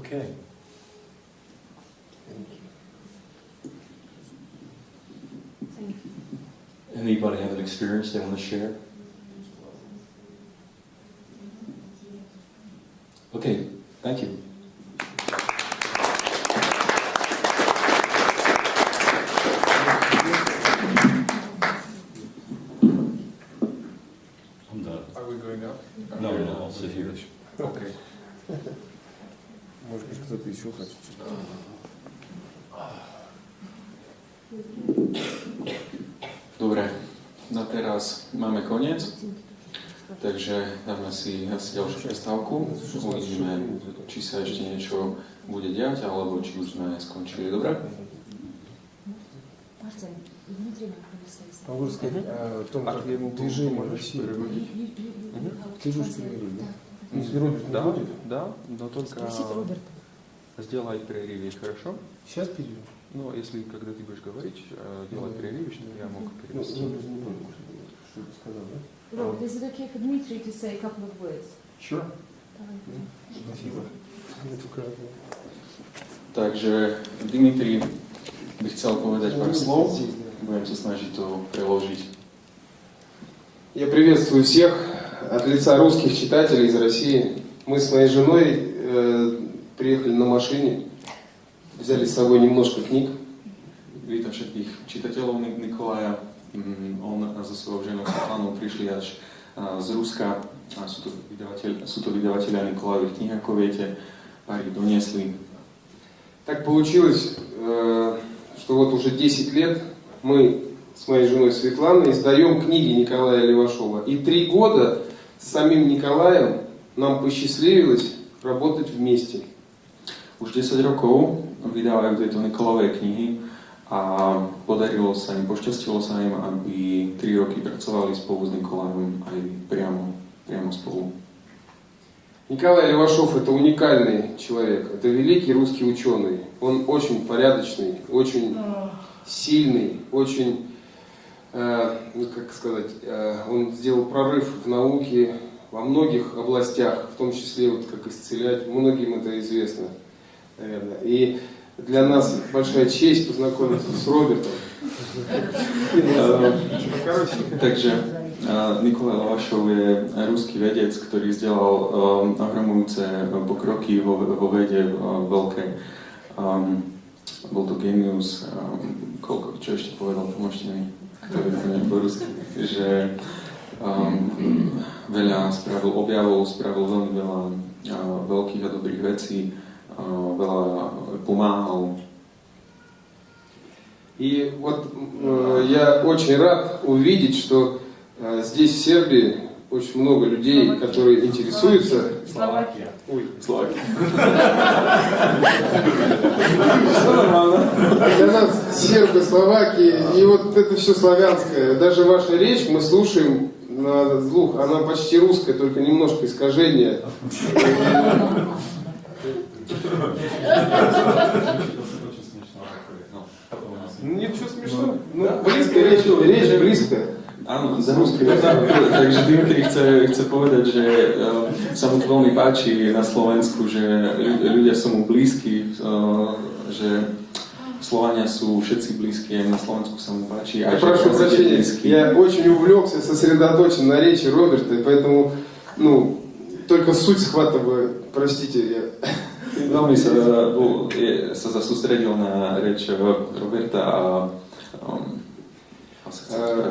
Okay. Anybody have an experience they want to share? Okay, thank you. I'm done. Are we going up? No, I'll sit here. Okay. Может быть, кто-то еще хочет? Dobre, na teraz máme koniec, takže dáme si asi ďalšiu prestávku. Uvidíme, či sa ešte niečo bude diať, alebo či už sme skončili. Dobre? Могу сказать о том, как движение в России. Ты же перерыв, да? Если Роберт не будет? Да, но только сделай перерыв, хорошо? Сейчас перерыв. Ну, если когда ты будешь говорить, делай перерыв, чтобы я мог перевести. Что ты сказал, да? Robert, is it okay for Dmitry to say a couple of words? Sure. Спасибо. Takže Dimitri by chcel povedať pár slov. Budem sa snažiť to preložiť. Я приветствую всех от лица русских читателей из России. Мы с моей женой приехали на машине, взяли с собой немножко книг. Vítam všetkých čitateľov Nikolaja. On so svojou ženou Svetlanou prišli až z Ruska. Sú to vydavatelia Nikolayových kníh, ako viete. Pár ich doniesli. Так получилось, что вот уже 10 лет мы с моей женой Светланой издаем книги Николая Левашова. И 3 года с самим Николаем нам посчастливилось работать вместе. Už 10 rokov vydávajú tieto Nikolayové knihy a podarilo sa im, pošťastilo sa im, aby 3 roky pracovali spolu s Nikolajom aj priamo spolu. Николай Левашов — это уникальный человек, это великий русский ученый. Он очень порядочный, очень сильный, очень, как сказать, он сделал прорыв в науке во многих областях, в том числе вот как исцелять, многим это известно, наверное. И для нас большая честь познакомиться с Робертом. Takže Nikolaj Levашov je ruský vedec, ktorý vzdelal ohromujúce pokroky vo vede veľké. Bol to genius, čo ešte povedal, pomôžte mi, ktorý to nie po rusky, že veľa spravil objavov, spravil veľmi veľa veľkých a dobrých vecí, veľa pomáhal. И вот я очень рад увидеть, что здесь в Сербии очень много людей, которые интересуются. Словакия. Ой, Словакия. Все нормально. Для нас сербы, словаки, и вот это все славянское. Даже ваша речь мы слушаем на слух, она почти русская, только немножко искажение. Ничего смешного. Ну, близкая речь близкая. Áno, za ruský takže Dimitri chce povedať, že sa mu to veľmi páči na Slovensku, že ľudia sú mu blízki, že Slovania sú všetci blízki, aj na Slovensku sa mu páči. Я прошу прощения, я очень увлекся, сосредоточен на речи Роберта, и поэтому, только суть схватываю, простите, я... Veľmi sa zasústredil na reč Roberta a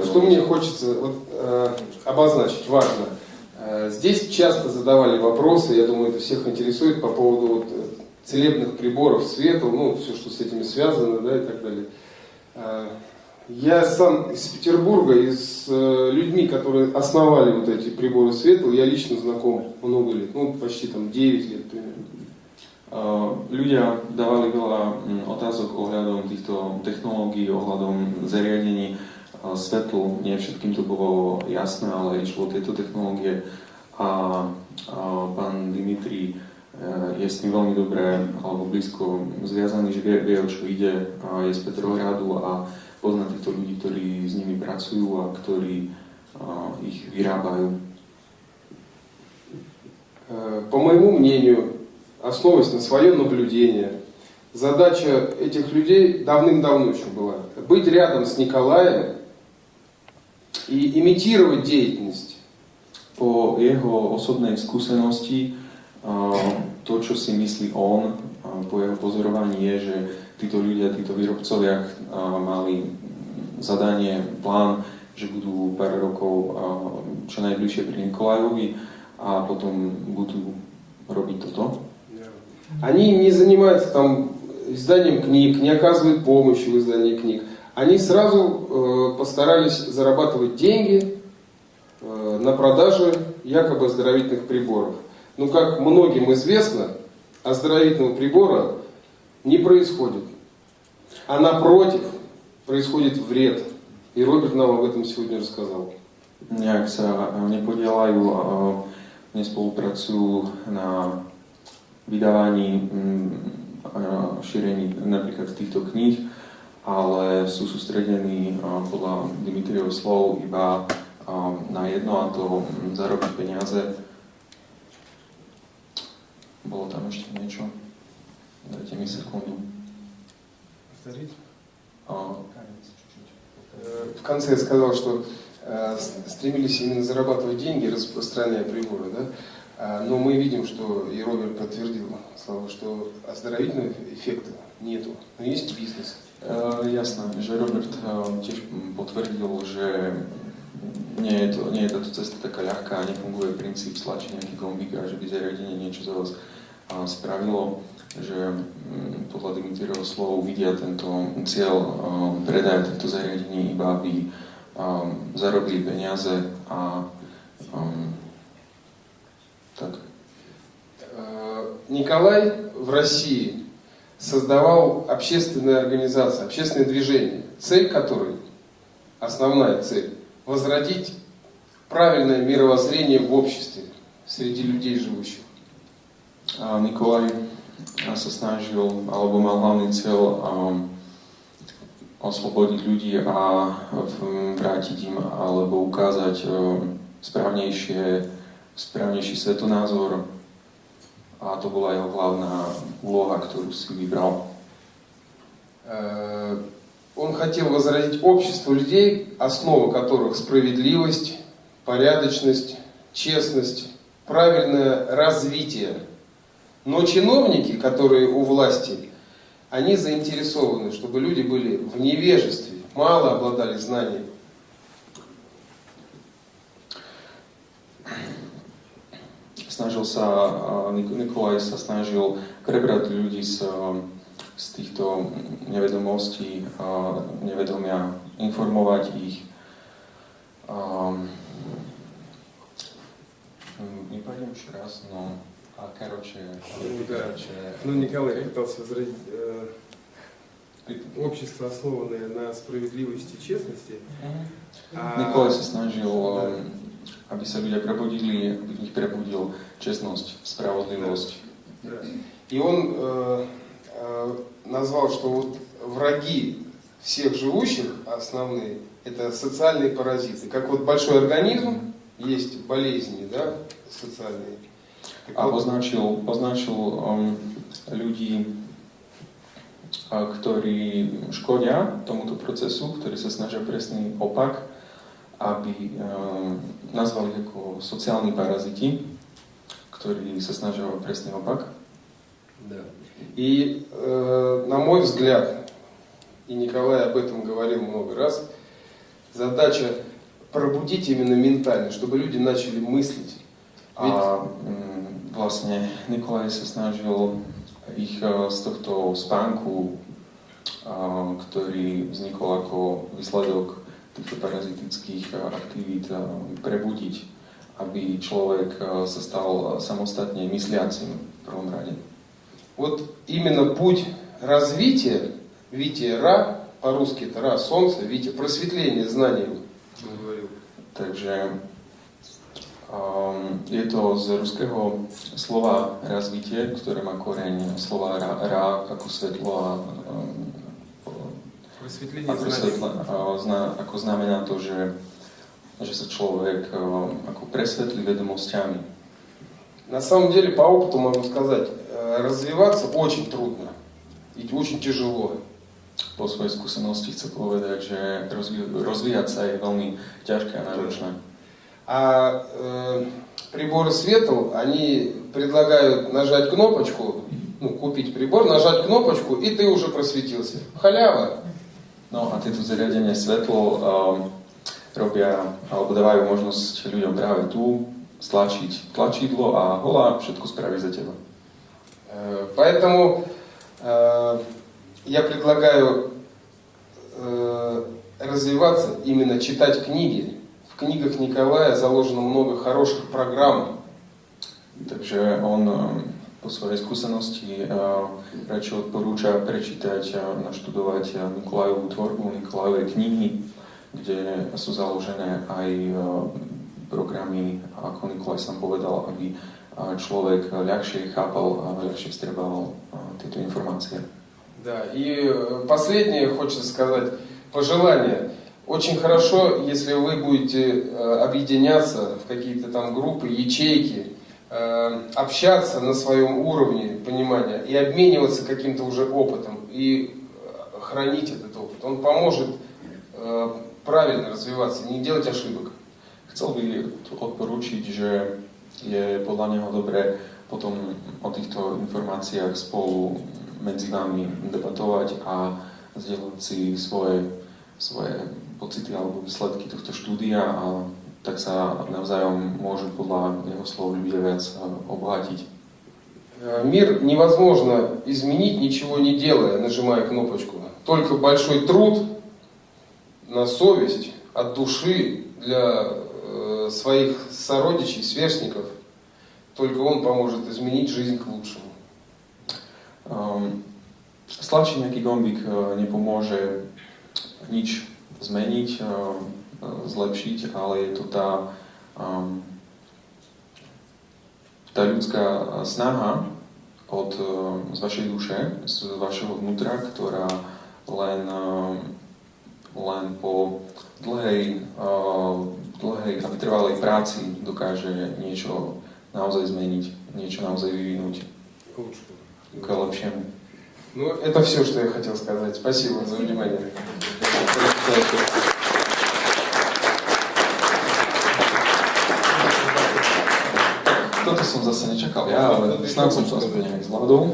что мне хочется обозначить, важно. Здесь часто задавали вопросы, я думаю, это всех интересует, по поводу целебных приборов, свету, все, что с этими связано, да, и так далее. Я сам из Петербурга, и с людьми, которые основали вот эти приборы свету, я лично знаком много лет, почти 9 лет примерно. Ľudia dávali veľa otázok ohľadom týchto technológií, ohľadom zariadení svetlu. Nie všetkým to bolo jasné, ale išlo o tieto technológie. A pán Dimitri je s tým veľmi dobre alebo blízko zviazaný, že vie, o čo ide. Je z Petrohradu a pozná týchto ľudí, ktorí s nimi pracujú a ktorí ich vyrábajú. По моему мнению, основываясь на свое наблюдение. Задача этих людей давным-давно еще была быть рядом с Николаем и имитировать деятельность. Po jeho osobnej skúsenosti, to, čo si myslí on, po jeho pozorovaní je, že títo ľudia, títo výrobcovia mali zadanie, plán, že budú pár rokov čo najbližšie pri Nikolajovi a potom budú robiť toto. Они не занимаются там изданием книг, не оказывают помощи в издании книг. Они сразу постарались зарабатывать деньги на продаже якобы оздоровительных приборов. Но как многим известно, оздоровительного прибора не происходит. А напротив, происходит вред. И Роберт нам об этом сегодня рассказал. Nejak sa nepodielajú, nespolupracujú na vydávaní a šírení napríklad týchto kníh, ale sú sústredení podľa Dimitriových slov iba na jedno, a to zarobiť peniaze. Bolo tam ešte niečo? Dajte mi sekundu. В конце я сказал, что стремились именно зарабатывать деньги, распространяя приборы, да? Но мы видим, что и Роберт подтвердил, Слава, что оздоровительного эффекта нету, но есть бизнес. Jasné, že Robert tiež potvrdil, že nie je táto cesta taká ľahká, nefunguje princíp stlačiť nejaký gombík a že by zariadenie niečo za vás spravilo, že podľa Dimitriových slov vidia tento cieľ predaja týchto zariadení iba aby zarobili peniaze a так. Николай в России создавал общественные организации, общественные движения, цель которой, основная цель, возродить правильное мировоззрение в обществе, среди людей живущих. Nikolaj sa snažil, alebo mal hlavný cieľ oslobodiť ľudí a vrátiť im, alebo ukázať správnejší svetonázor. A to bola jeho hlavná úloha, ktorú si vybral. Он хотел возродить общество людей, основа которых справедливость, порядочность, честность, правильное развитие. Но чиновники, которые у власти, они заинтересованы, чтобы люди были в невежестве, мало обладали знаниями. Nikolaj sa snažil prebrať ľudí z týchto nevedomostí, nevedomia, informovať ich. Не пойдем еще раз, но короче... Ну, Николай пытался возродить общество, основанное на справедливости и честности. Nikolaj sa snažil, aby sa ľudia prebudili, aby v nich prebudil čestnosť, spravodlivosť. И он назвал, что вот враги всех живущих основные — это социальные паразиты. Как вот большой организм, есть болезни, да, социальные. A označil ľudí, ktorí škodia tomuto procesu, ktorí sa snažia presný opak, aby nazvali ako sociálni paraziti, ktorí sa snažia o presný opak. Да. И на мой взгляд, и Николай об этом говорил много раз, задача пробудить именно ментально, чтобы люди начали мыслить. Vlastne Nikolaj sa snažil ich z tohto spánku, ktorý vznikol ako výsledok týchto parazitických aktivít, prebudiť, aby človek sa stal samostatne mysliacim v prvom rade. Вот именно путь развития, Витя Ра, по-русски это Ра, солнце, Витя, просветление знанием. Takže je to z ruského slova razvitie, ktoré má koreň slova ra ako svetlo a ako znamená to, že sa človek ako presvetlí vedomosťami. На самом деле, по опыту могу сказать, развиваться очень трудно и очень тяжело. Po svojej skúsenosti chcem povedať, že rozvíjať sa je veľmi ťažké a náročné. А приборы свету, они предлагают нажать кнопочку, ну, купить прибор, нажать кнопочку, и ты уже просветился. Халява. No a tieto zariadenia svetlo robia, alebo dávajú možnosť ľuďom práve tu stlačiť tlačidlo a hola všetko spraví za teba. Поэтому я предлагаю развиваться, именно читать книги. В книгах Николая заложено много хороших программ. Takže on po svojej skúsenosti radšej odporúča prečítať a naštudovať Nikolajovú tvorbu, Nikolajové knihy, kde sú založené aj programy, ako Nikolaj sám povedal, aby človek ľahšie chápal a ľahšie vstrebával tieto informácie. Да, и последнее хочется сказать, пожелание. Очень хорошо, если вы будете объединяться в какие-то там группы, ячейки, общаться на своем уровне понимания и обмениваться каким-то уже опытом и хранить этот опыт. Он поможет правильно развиваться, не делать ошибок. Chcel by odporúčiť, že je podľa neho dobré potom o týchto informáciách spolu medzi vami debatovať a zdieľať si svoje pocity alebo výsledky tohto štúdia a tak sa navzájom môžu podľa jeho slov ľudia viac obohatiť. Мир невозможно изменить, ничего не делая, нажимая кнопочку. Только большой труд на совесть, от души для своих сородичей, сверстников, только он поможет изменить жизнь к лучшему. Stlačiť nejaký gombík nepomôže nič zmeniť, zlepšiť, ale je to tá ľudská snaha z vašej duše, z vašeho vnútra, ktorá len po dlhej a vytrvalej práci dokáže niečo naozaj zmeniť, niečo naozaj vyvinúť k lepšiemu. Ну, это все, что я хотел сказать. Спасибо за внимание. Toto som zase nečakal ja, ale snad som to aspoň nejak zvládol.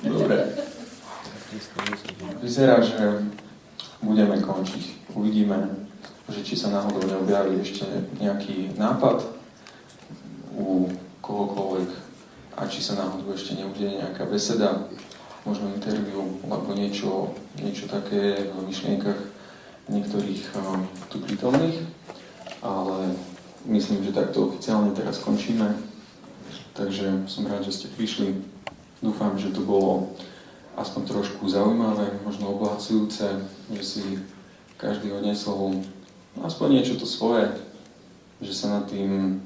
Dobre. Vyzerá, že budeme končiť. Uvidíme, že či sa náhodou neobjaví ešte nejaký nápad u kohokoľvek a či sa náhodou ešte neudeje nejaká beseda, možno interview, alebo niečo také v myšlienkach niektorých tu prítomných. Ale myslím, že takto oficiálne teraz končíme. Takže som rád, že ste prišli. Dúfam, že to bolo aspoň trošku zaujímavé, možno obohacujúce, že si každý odnesol aspoň niečo to svoje, že sa nad tým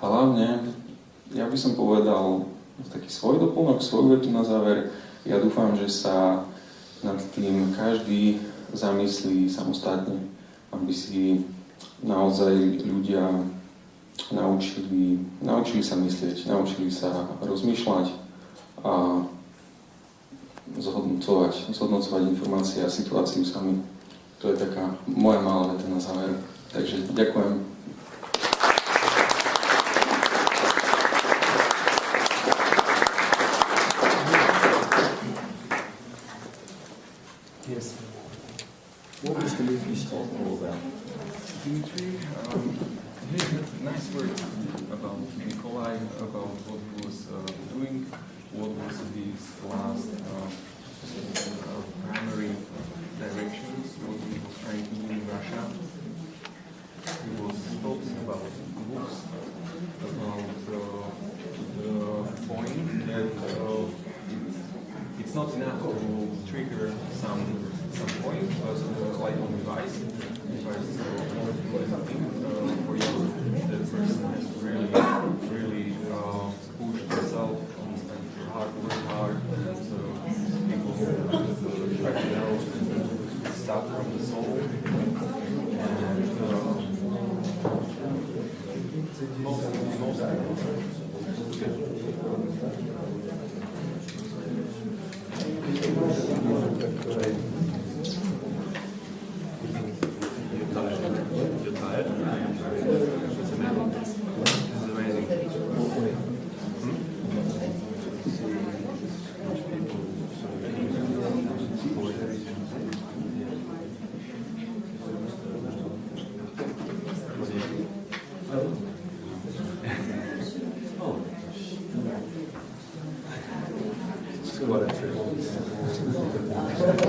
hlavne, ja by som povedal taký svoj doplnok, svoju vetu na záver. Ja dúfam, že sa nad tým každý zamyslí samostatne, aby si naozaj ľudia naučili sa myslieť, naučili sa rozmýšľať a zhodnocovať informácie a situáciu sami. To je taká moja malá veta na záver. Takže ďakujem. Yes. What was the movie talking all about? Dimitri, nice words about Nikolai, about what he was doing, what was his last primary directions, what he was trying to do in Russia. He was talking about books, about the point that it's not enough to trigger some point, like on device for you, the person has to really push himself and work hard, and people try to know stuff from the soul. And most laboratory.